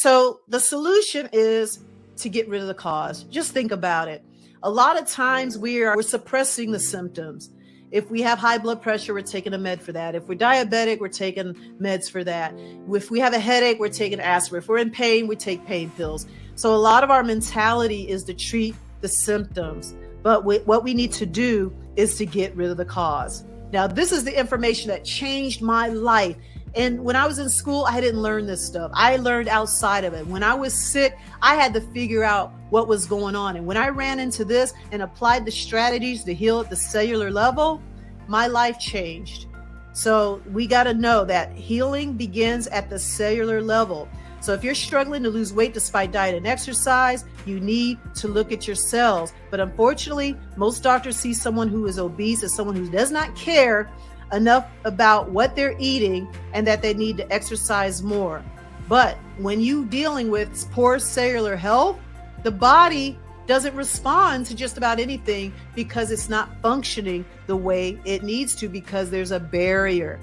So the solution is to get rid of the cause. Just think about it. A lot of times we're suppressing the symptoms. If we have high blood pressure, we're taking a med for that. If we're diabetic, we're taking meds for that. If we have a headache, we're taking aspirin. If we're in pain, we take pain pills. So a lot of our mentality is to treat the symptoms. But what we need to do is to get rid of the cause. Now, this is the information that changed my life. And when I was in school, I didn't learn this stuff. I learned outside of it. When I was sick, I had to figure out what was going on. And when I ran into this and applied the strategies to heal at the cellular level, my life changed. So we got to know that healing begins at the cellular level. So if you're struggling to lose weight despite diet and exercise, you need to look at your cells. But unfortunately, most doctors see someone who is obese as someone who does not care enough about what they're eating and that they need to exercise more. But when you're dealing with poor cellular health, the body doesn't respond to just about anything because it's not functioning the way it needs to, because there's a barrier.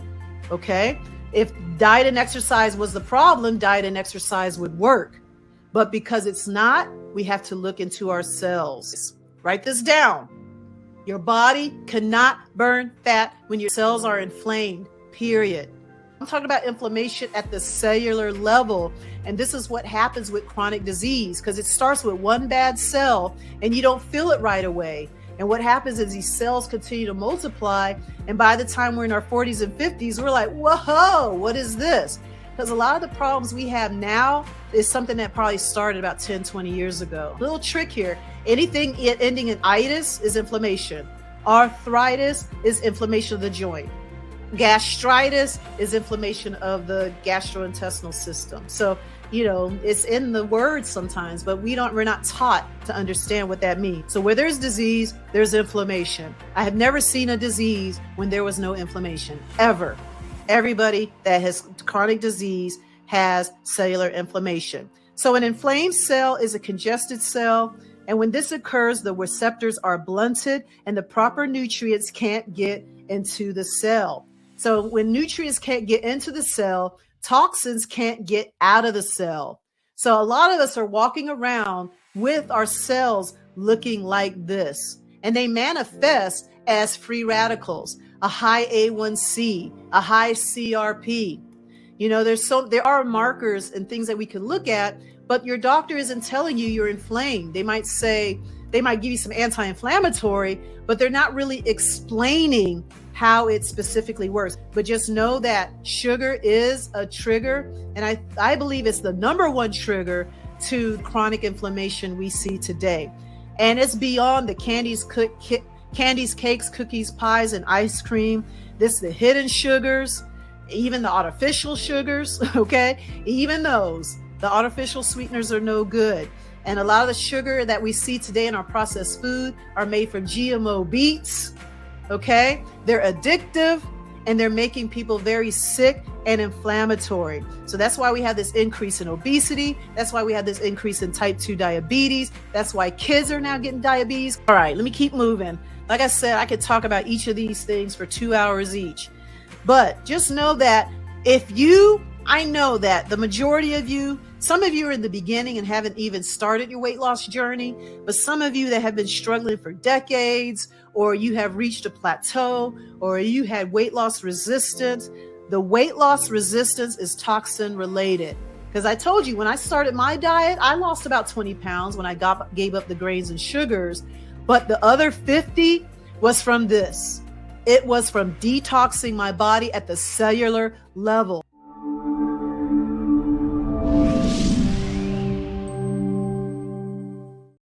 Okay? If diet and exercise was the problem, diet and exercise would work. But because it's not, we have to look into our cells. Write this down. Your body cannot burn fat when your cells are inflamed, period. I'm talking about inflammation at the cellular level. And this is what happens with chronic disease, because it starts with one bad cell and you don't feel it right away. And what happens is these cells continue to multiply. And by the time we're in our 40s and 50s, we're like, whoa, what is this? Because a lot of the problems we have now is something that probably started about 10, 20 years ago. Little trick here. Anything ending in itis is inflammation. Arthritis is inflammation of the joint. Gastritis is inflammation of the gastrointestinal system. So, it's in the words sometimes, but we're not taught to understand what that means. So where there's disease, there's inflammation. I have never seen a disease when there was no inflammation, ever. Everybody that has chronic disease has cellular inflammation. So an inflamed cell is a congested cell. And when this occurs, the receptors are blunted and the proper nutrients can't get into the cell. So when nutrients can't get into the cell, toxins can't get out of the cell. So a lot of us are walking around with our cells looking like this, and they manifest as free radicals, a high A1C, a high CRP. There are markers and things that we can look at, but your doctor isn't telling you you're inflamed. They might give you some anti-inflammatory, but they're not really explaining how it specifically works. But just know that sugar is a trigger. And I believe it's the number one trigger to chronic inflammation we see today. And it's beyond the candies, cakes, cookies, pies, and ice cream. This is the hidden sugars, even the artificial sugars, okay? Even those, the artificial sweeteners are no good. And a lot of the sugar that we see today in our processed food are made from GMO beets, okay? They're addictive and they're making people very sick and inflammatory. So that's why we have this increase in obesity. That's why we have this increase in type 2 diabetes. That's why kids are now getting diabetes. All right, let me keep moving. Like I said, I could talk about each of these things for 2 hours each. But just know that I know that the majority of you, some of you are in the beginning and haven't even started your weight loss journey, but some of you that have been struggling for decades, or you have reached a plateau, or you had weight loss resistance. The weight loss resistance is toxin related. Because I told you, when I started my diet, I lost about 20 pounds when I gave up the grains and sugars, but the other 50 was from this. It was from detoxing my body at the cellular level.